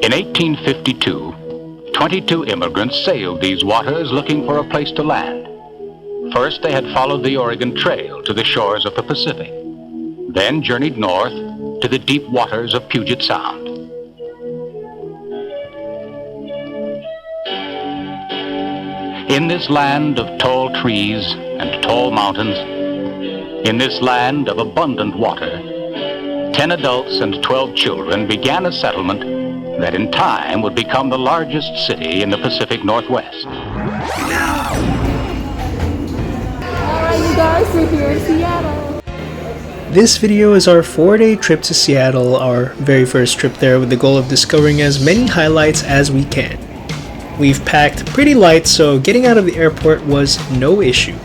In 1852, 22 immigrants sailed these waters looking for a place to land. First, they had followed the Oregon Trail to the shores of the Pacific, then journeyed north to the deep waters of Puget Sound. In this land of tall trees and tall mountains, in this land of abundant water, 10 adults and 12 children began a settlement that in time would become the largest city in the Pacific Northwest. Alright, you guys, we're here in Seattle. This video is our 4-day trip to Seattle, our very first trip there, with the goal of discovering as many highlights as we can. We've packed pretty light, so getting out of the airport was no issue.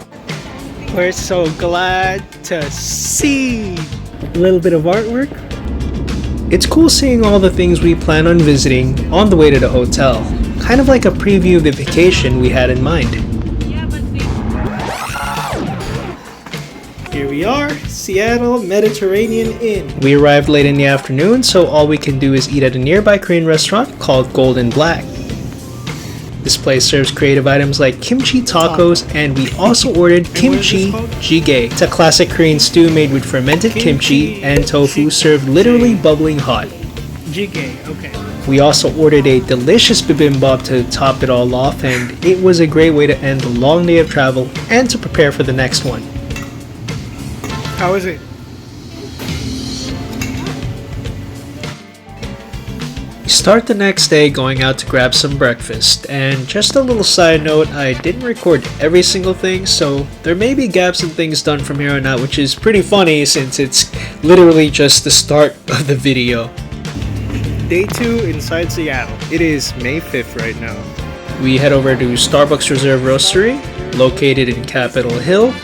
We're so glad to see a little bit of artwork. It's cool seeing all the things we plan on visiting on the way to the hotel, kind of like a preview of the vacation we had in mind. Here we are, Seattle Mediterranean Inn. We arrived late in the afternoon, so all we can do is eat at a nearby Korean restaurant called Golden Black. This place serves creative items like kimchi tacos, and we also ordered kimchi jjigae. It's a classic Korean stew made with fermented kimchi and tofu served literally bubbling hot. Jjigae, okay. We also ordered a delicious bibimbap to top it all off, and it was a great way to end the long day of travel and to prepare for the next one. How is it? Start the next day going out to grab some breakfast, and just a little side note, I didn't record every single thing, so there may be gaps in things done from here on out, which is pretty funny since it's literally just the start of the video. Day 2 inside Seattle. It is May 5th right now. We head over to Starbucks Reserve Roastery, located in Capitol Hill.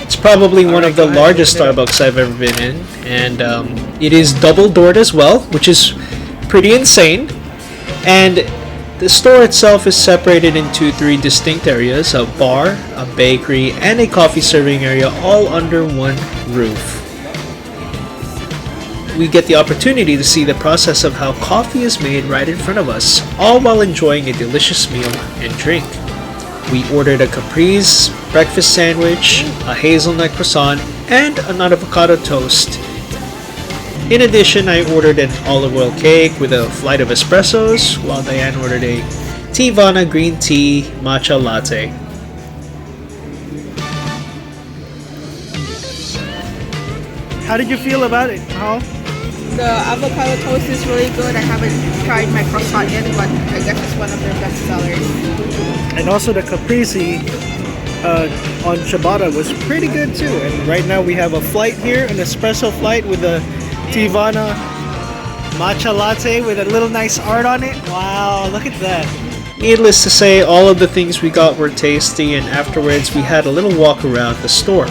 It's probably one of the largest Starbucks I've ever been in, and it is double doored as well, which is pretty insane. And the store itself is separated into 3 distinct areas: a bar, a bakery, and a coffee serving area, all under one roof. We get the opportunity to see the process of how coffee is made right in front of us, all while enjoying a delicious meal and drink. We ordered a caprese breakfast sandwich, a hazelnut croissant, and a nut avocado toast. In addition, I ordered an olive oil cake with a flight of espressos, while Diane ordered a Teavana green tea matcha latte. How did you feel about it, Paul? The avocado toast is really good. I haven't tried my croissant yet, but I guess it's one of their best sellers. And also the caprese on ciabatta was pretty good too. And right now we have a flight here, an espresso flight with a Teavana matcha latte with a little nice art on it. Wow, look at that. Needless to say, all of the things we got were tasty, and afterwards we had a little walk around the store.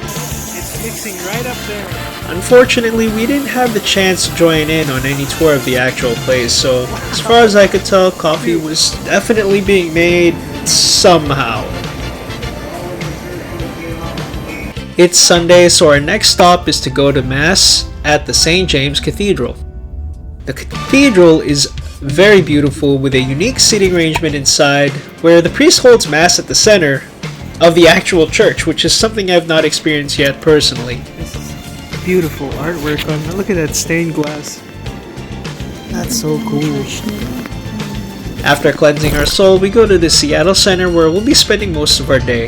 It's mixing right up there. Unfortunately, we didn't have the chance to join in on any tour of the actual place, so as far as I could tell, coffee was definitely being made somehow. It's Sunday, so our next stop is to go to Mass at the St. James Cathedral. The cathedral is very beautiful, with a unique seating arrangement inside, where the priest holds Mass at the center of the actual church, which is something I've not experienced yet personally. This is beautiful artwork on it. Look at that stained glass. That's so cool. After cleansing our soul, we go to the Seattle Center, where we'll be spending most of our day.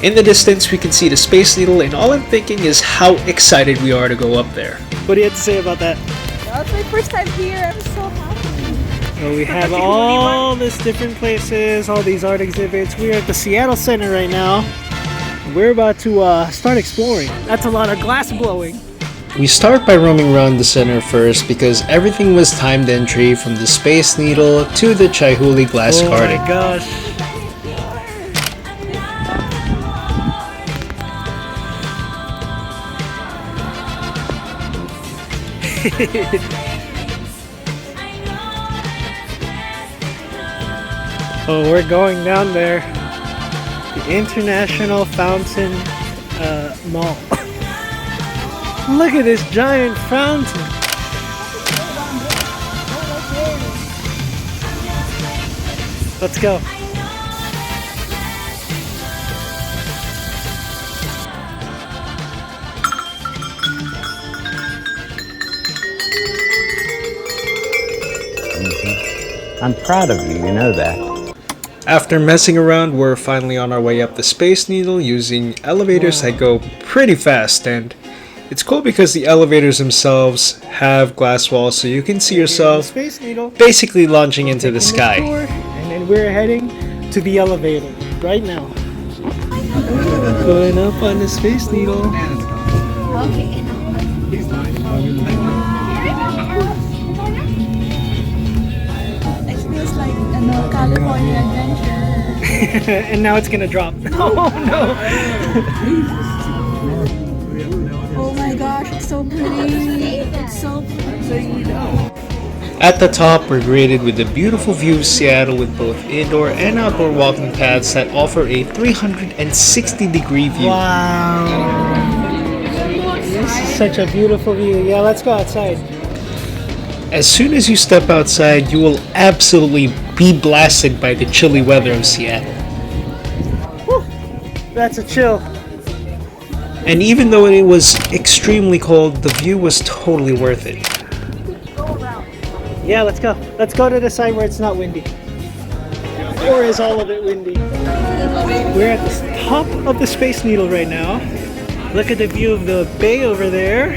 In the distance, we can see the Space Needle, and all I'm thinking is how excited we are to go up there. What do you have to say about that? That's my first time here. I'm so happy. So we have all these different places, all these art exhibits. We're at the Seattle Center right now. We're about to start exploring. That's a lot of glass blowing. We start by roaming around the center first, because everything was timed entry, from the Space Needle to the Chihuly glass garden. Oh my gosh. Oh, we're going down there. The International Fountain Mall. Look at this giant fountain. Let's go. I'm proud of you, you know that. After messing around, we're finally on our way up the Space Needle using elevators that go pretty fast, and it's cool because the elevators themselves have glass walls so you can see yourself Space Needle. basically launching into the sky. And then we're heading to the elevator right now. Going up on the Space Needle. It feels like a California adventure. And now it's gonna drop. Oh no! Oh my gosh, it's so pretty. It's so pretty. At the top, we're greeted with a beautiful view of Seattle with both indoor and outdoor walking paths that offer a 360-degree view. Wow! This is such a beautiful view. Yeah, let's go outside. As soon as you step outside, you will absolutely be blasted by the chilly weather of Seattle. Whew. That's a chill. And even though it was extremely cold, the view was totally worth it. Yeah, let's go. Let's go to the side where it's not windy. Or is all of it windy? We're at the top of the Space Needle right now. Look at the view of the bay over there.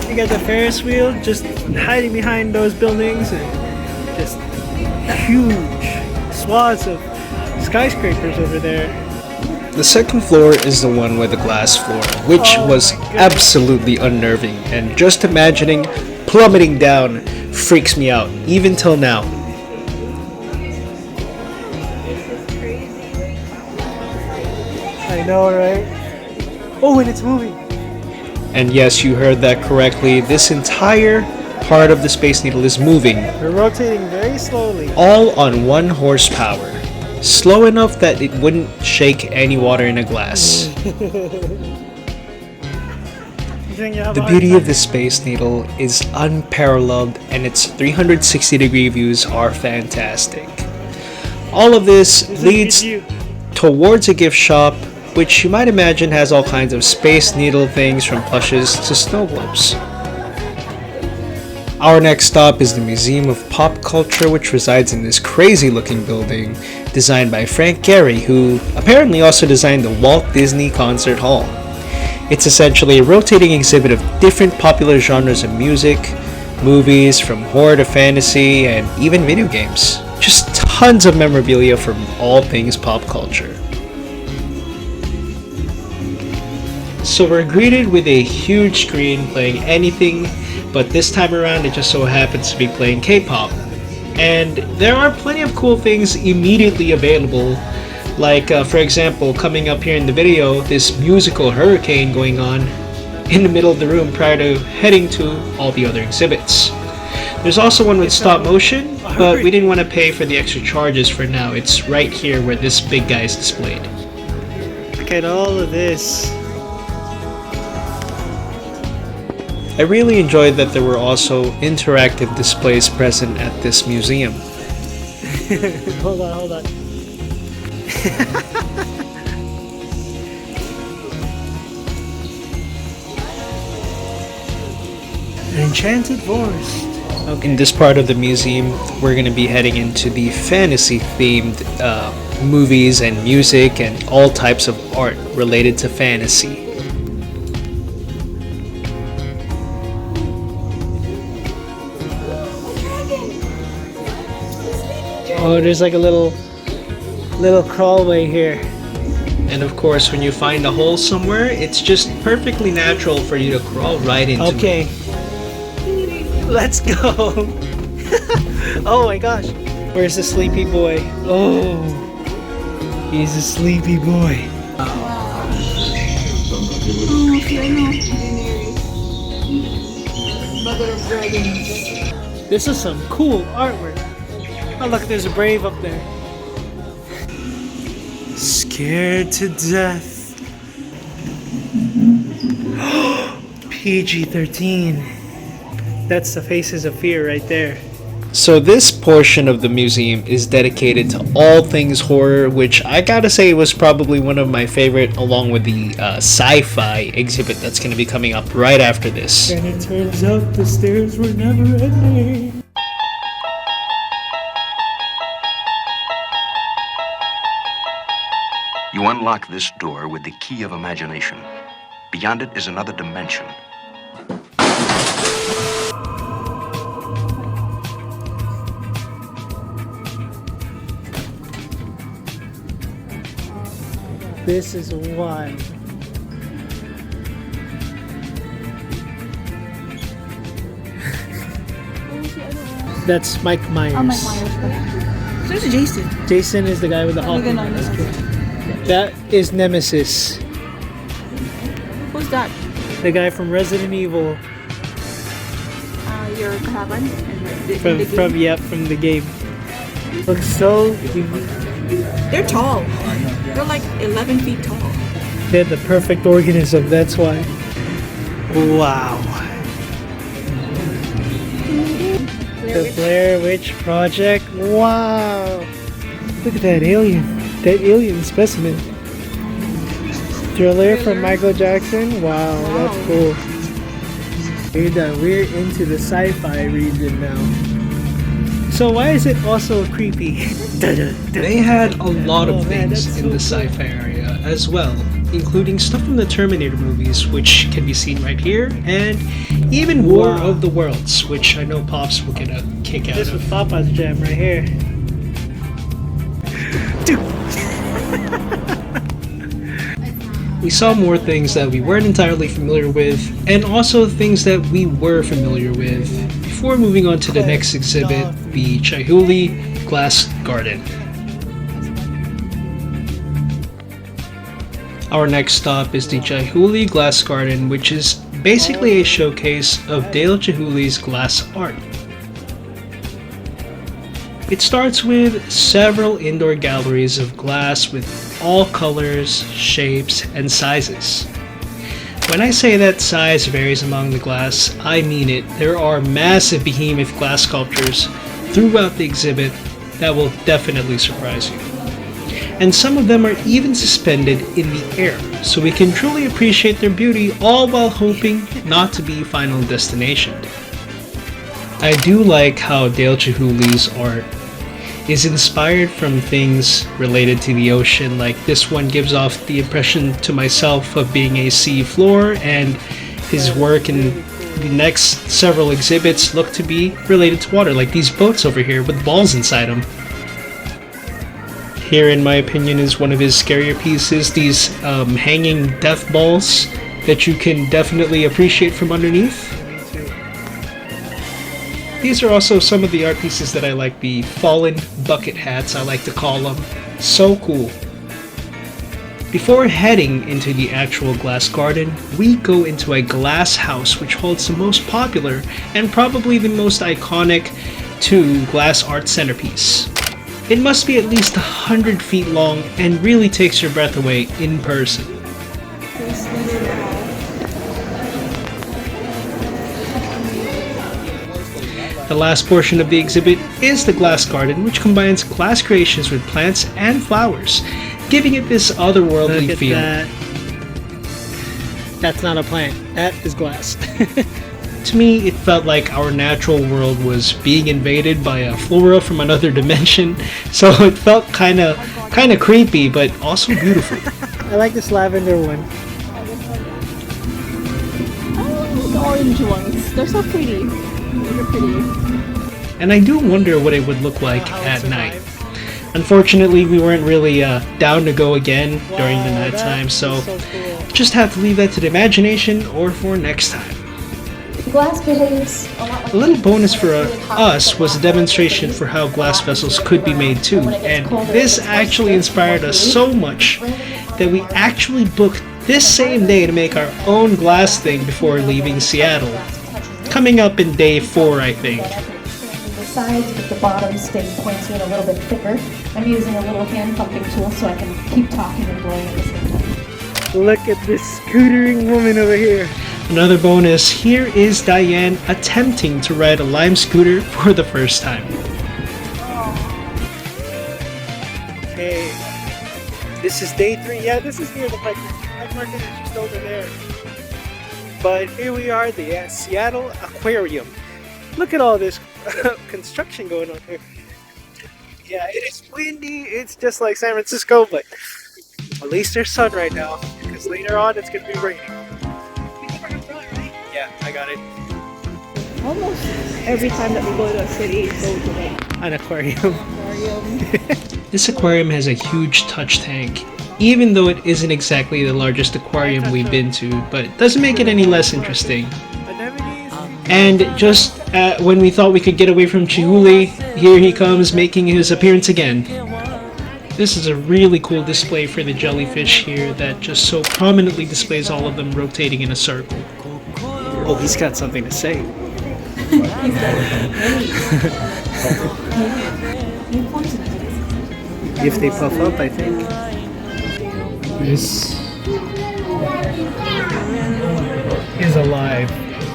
You got the Ferris wheel just hiding behind those buildings and just huge swaths of skyscrapers over there. The second floor is the one with the glass floor, which was absolutely unnerving, and just imagining plummeting down freaks me out, even till now. I know, right? Oh, and it's moving. And yes, you heard that correctly, this entire part of the Space Needle is moving, We're rotating very slowly. all on 1 horsepower. Slow enough that it wouldn't shake any water in a glass. The beauty of the Space Needle is unparalleled, and its 360-degree views are fantastic. All of this leads towards a gift shop, which you might imagine has all kinds of Space Needle things from plushes to snow globes. Our next stop is the Museum of Pop Culture, which resides in this crazy looking building designed by Frank Gehry, who apparently also designed the Walt Disney Concert Hall. It's essentially a rotating exhibit of different popular genres of music, movies, from horror to fantasy, and even video games. Just tons of memorabilia from all things pop culture. So we're greeted with a huge screen playing anything, but this time around it just so happens to be playing K-pop. And there are plenty of cool things immediately available, like for example, coming up here in the video, this musical Hurricane going on in the middle of the room prior to heading to all the other exhibits. There's also one with stop motion, but we didn't want to pay for the extra charges for now. It's right here where this big guy is displayed. Look at all of this. I really enjoyed that there were also interactive displays present at this museum. Hold on. An enchanted forest. In this part of the museum, we're going to be heading into the fantasy-themed movies and music and all types of art related to fantasy. Oh, there's like a little crawlway here. And of course, when you find a hole somewhere, it's just perfectly natural for you to crawl right into it. Okay. Let's go. Oh my gosh. Where's the sleepy boy? Oh. He's a sleepy boy. This is some cool artwork. Oh look, there's a Brave up there. Scared to death. PG-13. That's the Faces of Fear right there. So this portion of the museum is dedicated to all things horror, which I gotta say was probably one of my favorite, along with the sci-fi exhibit that's gonna be coming up right after this. And it turns out the stairs were never ending. You unlock this door with the key of imagination. Beyond it is another dimension. This is wild. That's Mike Myers. Oh, Mike Myers. So there's Jason. Jason is the guy with the Hawking mask. That is Nemesis, Who's that? the guy from Resident Evil. Your cabin? From the game. Looks so unique. They're tall. They're like 11 feet tall. They're the perfect organism, that's why. Wow. The Blair Witch Project. Wow. Look at that alien. That alien specimen. Thriller from Michael Jackson. Wow, that's cool. We're into the sci-fi region now. So why is it also creepy? They had a lot of man, things that's in the so sci-fi area as well, including stuff from the Terminator movies, which can be seen right here, and even War of the Worlds, which I know Pops will get a kick out This of. was Papa's jam right here. We saw more things that we weren't entirely familiar with, and also things that we were familiar with, before moving on to the next exhibit, the Chihuly Glass Garden. Our next stop is the Chihuly Glass Garden, which is basically a showcase of Dale Chihuly's glass art. It starts with several indoor galleries of glass with all colors, shapes, and sizes. When I say that size varies among the glass, I mean it. There are massive behemoth glass sculptures throughout the exhibit that will definitely surprise you. And some of them are even suspended in the air, so we can truly appreciate their beauty, all while hoping not to be final destination. I do like how Dale Chihuly's art is inspired from things related to the ocean. Like this one gives off the impression to myself of being a sea floor, and his work in the next several exhibits look to be related to water, like these boats over here with balls inside them. Here, in my opinion, is one of his scarier pieces, these hanging death balls that you can definitely appreciate from underneath. These are also some of the art pieces that I like, the fallen bucket hats, I like to call them. So cool. Before heading into the actual glass garden, we go into a glass house which holds the most popular and probably the most iconic glass art centerpiece. It must be at least 100 feet long and really takes your breath away in person. The last portion of the exhibit is the glass garden, which combines glass creations with plants and flowers, giving it this otherworldly Look at feel. that. That's not a plant. That is glass. To me, it felt like our natural world was being invaded by a flora from another dimension, so it felt kind of creepy, but also beautiful. I like this lavender one. Oh, the orange ones. They're so pretty. They're pretty. And I do wonder what it would look like at night. Unfortunately, we weren't really down to go again during the nighttime, so cool. just have to leave that to the imagination or for next time. Glass behaves a lot like A little bonus for us was a demonstration for how glass vessels could be made too, and this actually inspired us so much that we actually booked this same day to make our own glass thing before leaving Seattle. Coming up in day 4, I think. the sides, but the bottom stay pointy and a little bit thicker. I'm using a little hand pumping tool so I can keep talking and blowing at the same time. Look at this scootering woman over here. Another bonus, here is Diane attempting to ride a Lime scooter for the first time. Okay, this is day 3. Yeah, this is near the bike market is just over there. But here we are, the Seattle Aquarium. Look at all this construction going on here. Yeah, it is windy. It's just like San Francisco, but at least there's sun right now, because later on it's gonna be raining. Yeah, I got it. Almost every time that we go to a city, go to like An aquarium. aquarium. This aquarium has a huge touch tank, even though it isn't exactly the largest aquarium we've been to, but it doesn't make it any less interesting. Anemones. And just when we thought we could get away from Chihuly, here he comes making his appearance again. This is a really cool display for the jellyfish here that just so prominently displays all of them rotating in a circle. Oh, he's got something to say. If they puff up, I think. This is alive.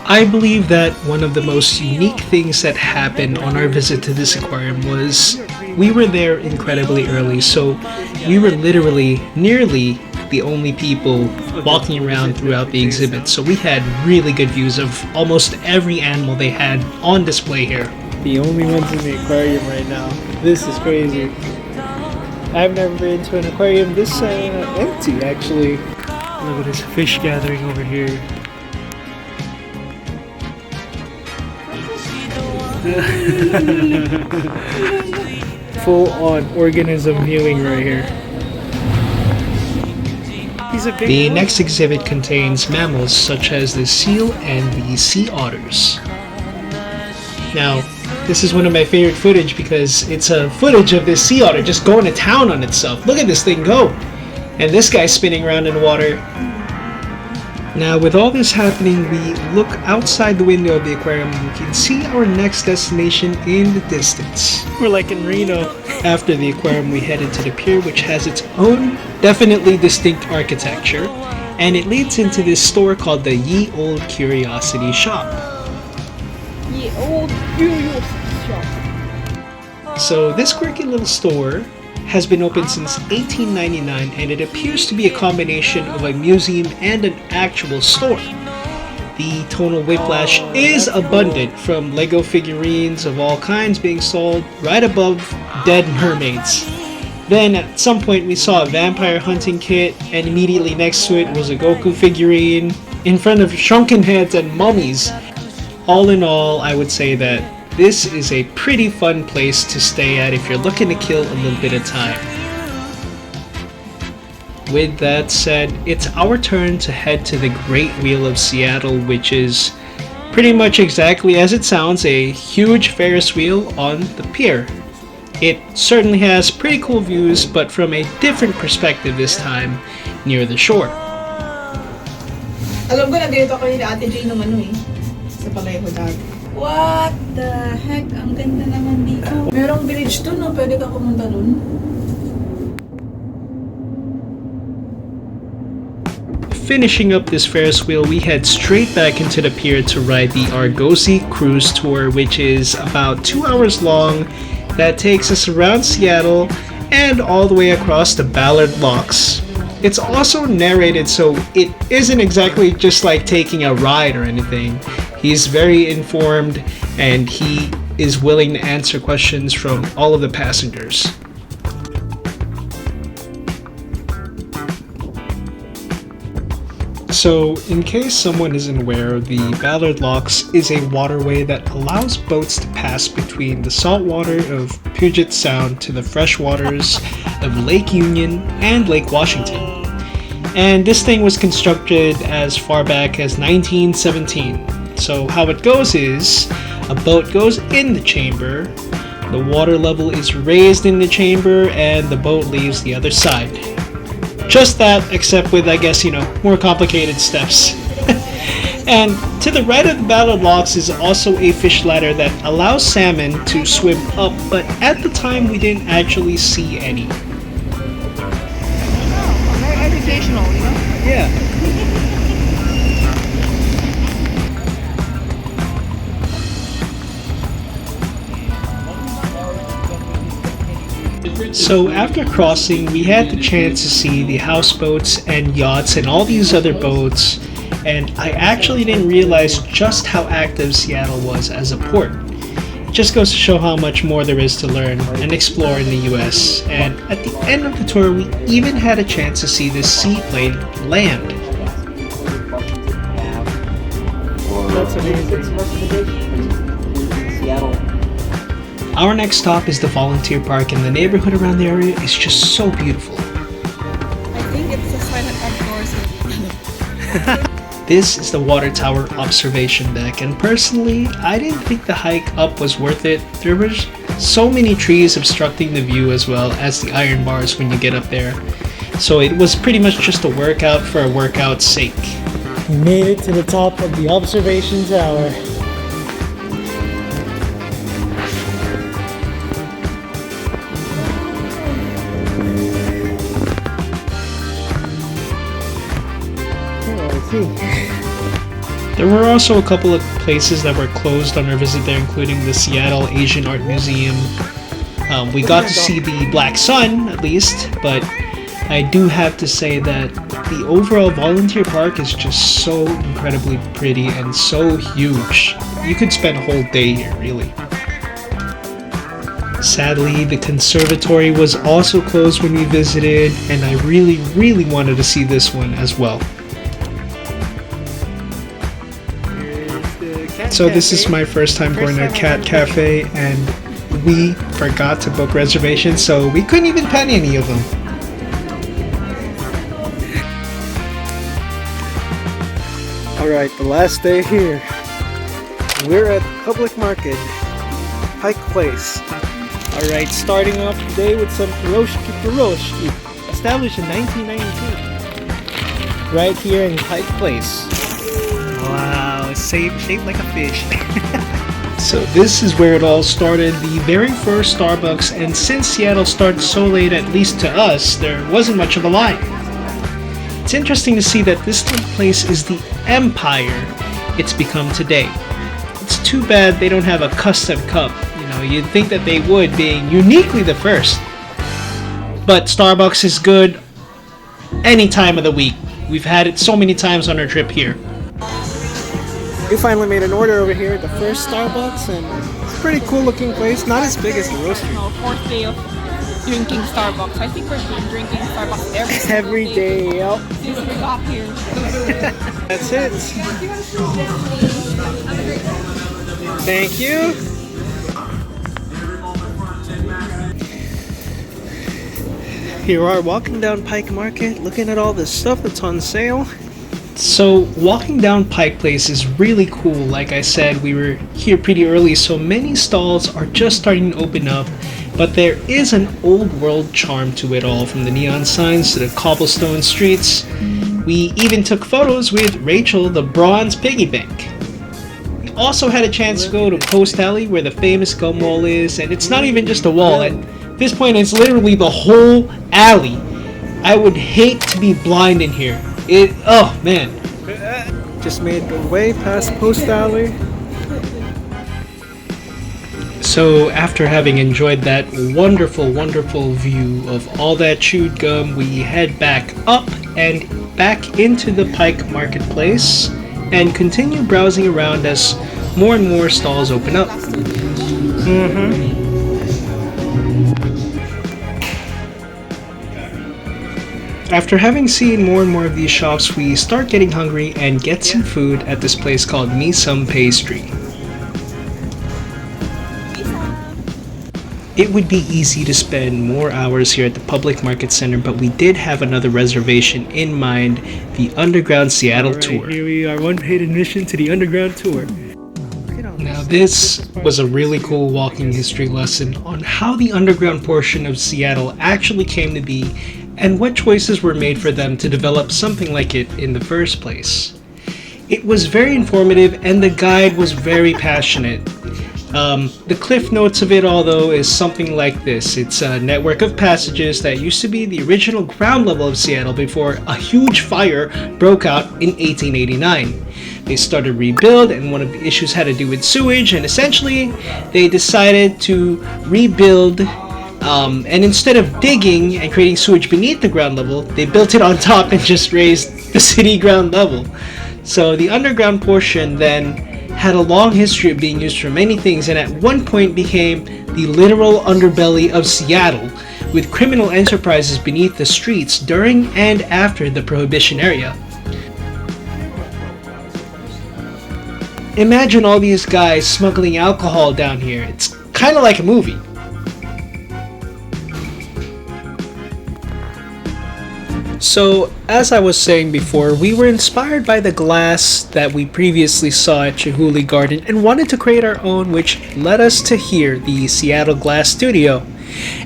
I believe that one of the most unique things that happened on our visit to this aquarium was we were there incredibly early, so we were literally nearly the only people walking around throughout the exhibit, so we had really good views of almost every animal they had on display here. The only ones in the aquarium right now. This is crazy. I've never been to an aquarium this empty, actually. Look at this fish gathering over here. Full-on organism viewing right here. He's a big The one. next exhibit contains mammals such as the seal and the sea otters. Now, this is one of my favorite footage because it's a footage of this sea otter just going to town on itself. Look at this thing go! And this guy's spinning around in water. Now, with all this happening, we look outside the window of the aquarium and we can see our next destination in the distance. We're like in Reno. After the aquarium, we headed to the pier, which has its own definitely distinct architecture, and it leads into this store called the Ye Old Curiosity Shop. Ye old curiosity shop. So this quirky little store has been open since 1899, and it appears to be a combination of a museum and an actual store. The tonal whiplash is abundant, from Lego figurines of all kinds being sold right above dead mermaids. Then at some point we saw a vampire hunting kit, and immediately next to it was a Goku figurine in front of shrunken heads and mummies. All in all, I would say that this is a pretty fun place to stay at if you're looking to kill a little bit of time. With that said, it's our turn to head to the Great Wheel of Seattle, which is pretty much exactly as it sounds, a huge Ferris wheel on the pier. It certainly has pretty cool views, but from a different perspective this time, near the shore. Alam ko na dito ako ni Ate Jane nung ano eh. Sa Palayo dati. What the heck? Ang ganda naman dito. Merong bridge to, no? Pwede ka pumunta dun. Finishing up this Ferris wheel, we head straight back into the pier to ride the Argosy Cruise Tour, which is about 2 hours long, that takes us around Seattle and all the way across the Ballard Locks. It's also narrated, so it isn't exactly just like taking a ride or anything. He's very informed and he is willing to answer questions from all of the passengers. So, in case someone isn't aware, the Ballard Locks is a waterway that allows boats to pass between the salt water of Puget Sound to the fresh waters of Lake Union and Lake Washington. And this thing was constructed as far back as 1917. So how it goes is, a boat goes in the chamber, the water level is raised in the chamber, and the boat leaves the other side. Just that, except with, I guess, more complicated steps. And to the right of the Ballard Locks is also a fish ladder that allows salmon to swim up, but at the time we didn't actually see any. Very educational, Yeah. So after crossing, we had the chance to see the houseboats and yachts and all these other boats, and I actually didn't realize just how active Seattle was as a port. It just goes to show how much more there is to learn and explore in the US. And at the end of the tour, we even had a chance to see the seaplane land. That's amazing. Our next stop is the volunteer park, and the neighborhood around the area is just so beautiful. I think it's the silent outdoors. This is the water tower observation deck, and personally, I didn't think the hike up was worth it. There were so many trees obstructing the view as well as the iron bars when you get up there. So it was pretty much just a workout for a workout's sake. We made it to the top of the observation tower. There were also a couple of places that were closed on our visit there, including the Seattle Asian Art Museum. We got to see the Black Sun, at least, but I do have to say that the overall volunteer park is just so incredibly pretty and so huge. You could spend a whole day here, really. Sadly, the conservatory was also closed when we visited, and I really wanted to see this one as well. So this is my first time going to a cat cafe, and we forgot to book reservations, so we couldn't even pet any of them. Alright, the last day here. We're at Public Market, Pike Place. Alright, starting off the day with some pierogi, established in 1992. Right here in Pike Place. Wow, shaped like a fish. So this is where it all started, the very first Starbucks, and since Seattle started so late, at least to us, there wasn't much of a line. It's interesting to see that this little place is the empire it's become today. It's too bad they don't have a custom cup. You know, you'd think that they would, being uniquely the first. But Starbucks is good any time of the week. We've had it so many times on our trip here. We finally made an order over here at the first Starbucks, and it's a pretty cool looking place. Not as big as the roastery. Fourth day of drinking Starbucks. I think we're drinking Starbucks Every day, yep. since we got here. That's it. Thank you. Here we are walking down Pike Market, looking at all the stuff that's on sale. So walking down Pike Place is really cool. Like I said, we were here pretty early, so many stalls are just starting to open up, but there is an old world charm to it all, from the neon signs to the cobblestone streets. We even took photos with Rachel, the bronze piggy bank. We also had a chance to go to Post Alley, where the famous gum wall is, and it's not even just a wall. At this point, it's literally the whole alley. I would hate to be blind in here. Oh man. Just made the way past Post Alley. So after having enjoyed that wonderful view of all that chewed gum, we head back up and back into the Pike Marketplace and continue browsing around as more and more stalls open up. After having seen more and more of these shops, we start getting hungry and get some food at this place called Me Some Pastry. It would be easy to spend more hours here at the Public Market Center, but we did have another reservation in mind, the Underground Seattle Tour. Here we are, one paid admission to the Underground Tour. Now this was a really cool walking history lesson on how the underground portion of Seattle actually came to be and what choices were made for them to develop something like it in the first place. It was very informative and the guide was very passionate. The cliff notes of it all, though, is something like this. It's a network of passages that used to be the original ground level of Seattle before a huge fire broke out in 1889. They started to rebuild, and one of the issues had to do with sewage, and essentially they decided to rebuild And instead of digging and creating sewage beneath the ground level, they built it on top and just raised the city ground level. So the underground portion then had a long history of being used for many things, and at one point became the literal underbelly of Seattle, with criminal enterprises beneath the streets during and after the Prohibition era. Imagine all these guys smuggling alcohol down here. It's kind of like a movie. So, as I was saying before, we were inspired by the glass that we previously saw at Chihuly Garden and wanted to create our own, which led us to here, the Seattle Glass Studio.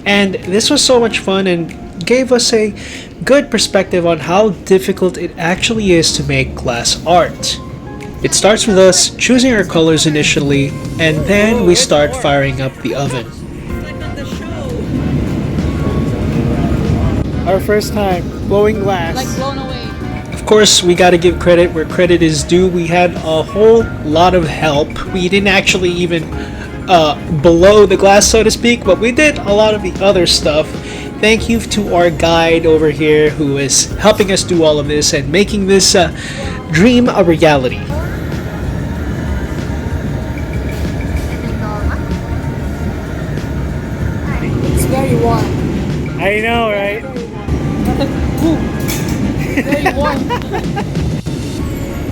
And this was so much fun and gave us a good perspective on how difficult it actually is to make glass art. It starts with us choosing our colors initially, and then we start firing up the oven. Our first time blowing glass. Like blown away. Of course, we gotta give credit where credit is due. We had a whole lot of help. We didn't actually even blow the glass, so to speak, but we did a lot of the other stuff. Thank you to our guide over here who is helping us do all of this and making this dream a reality. It's very warm. I know, right? Very warm.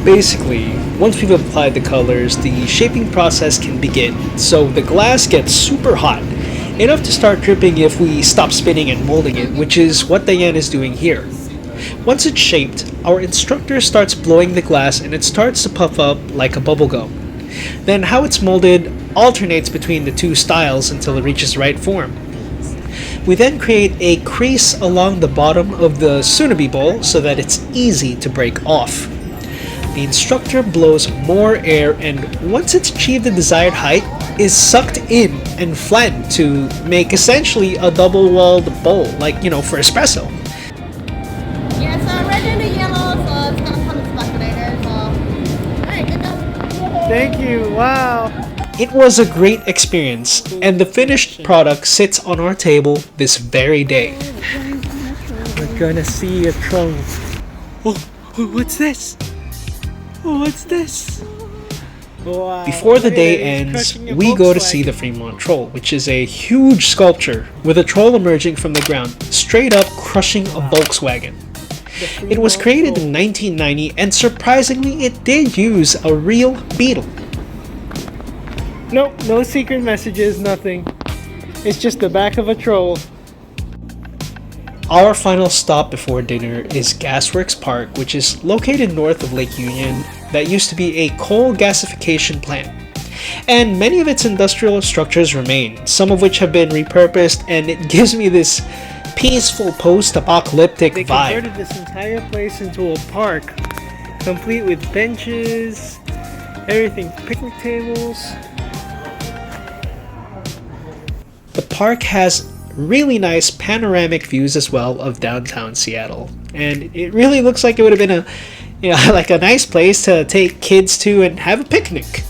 Basically, once we've applied the colors, the shaping process can begin. So the glass gets super hot, enough to start dripping if we stop spinning and molding it, which is what Diane is doing here. Once it's shaped, our instructor starts blowing the glass and it starts to puff up like a bubblegum. Then how it's molded alternates between the two styles until it reaches the right form. We then create a crease along the bottom of the Tsunabi bowl so that it's easy to break off. The instructor blows more air, and once it's achieved the desired height, is sucked in and flattened to make essentially a double-walled bowl, like, for espresso. Yeah, so red and the yellow, so it's gonna come stuck later, so... Alright, good job. Thank you, wow. It was a great experience, and the finished product sits on our table this very day. We're gonna see a trunk. Oh, what's this? Oh, what's this? Wow. Before the Look at day it, it's ends, crushing a we go to see Volkswagen. the Fremont Troll, which is a huge sculpture with a troll emerging from the ground, straight up crushing a Volkswagen. It was created in 1990, and surprisingly, it did use a real beetle. Nope, no secret messages, nothing. It's just the back of a troll. Our final stop before dinner is Gasworks Park, which is located north of Lake Union, that used to be a coal gasification plant. And many of its industrial structures remain, some of which have been repurposed, and it gives me this peaceful post-apocalyptic They vibe. converted this entire place into a park, complete with benches, everything, picnic tables. The park has really nice panoramic views as well of downtown Seattle, and it really looks like it would have been a like a nice place to take kids to and have a picnic.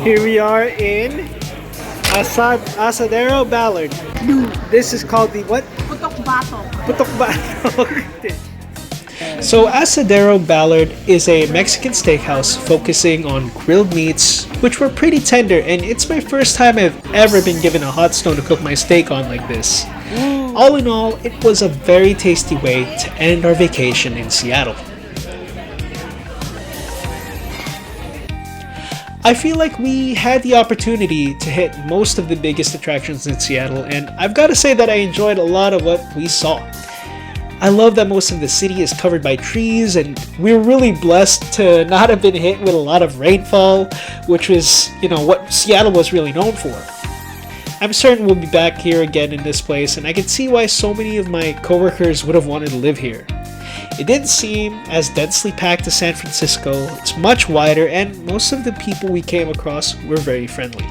Here we are in Asadero Ballard. This is called the what? Putok batok. Putok Batok. So Asadero Ballard is a Mexican steakhouse focusing on grilled meats, which were pretty tender, and it's my first time I've ever been given a hot stone to cook my steak on like this. All in all, it was a very tasty way to end our vacation in Seattle. I feel like we had the opportunity to hit most of the biggest attractions in Seattle, and I've got to say that I enjoyed a lot of what we saw. I love that most of the city is covered by trees, and we're really blessed to not have been hit with a lot of rainfall, which was, what Seattle was really known for. I'm certain we'll be back here again in this place, and I can see why so many of my coworkers would have wanted to live here. It didn't seem as densely packed as San Francisco, it's much wider, and most of the people we came across were very friendly.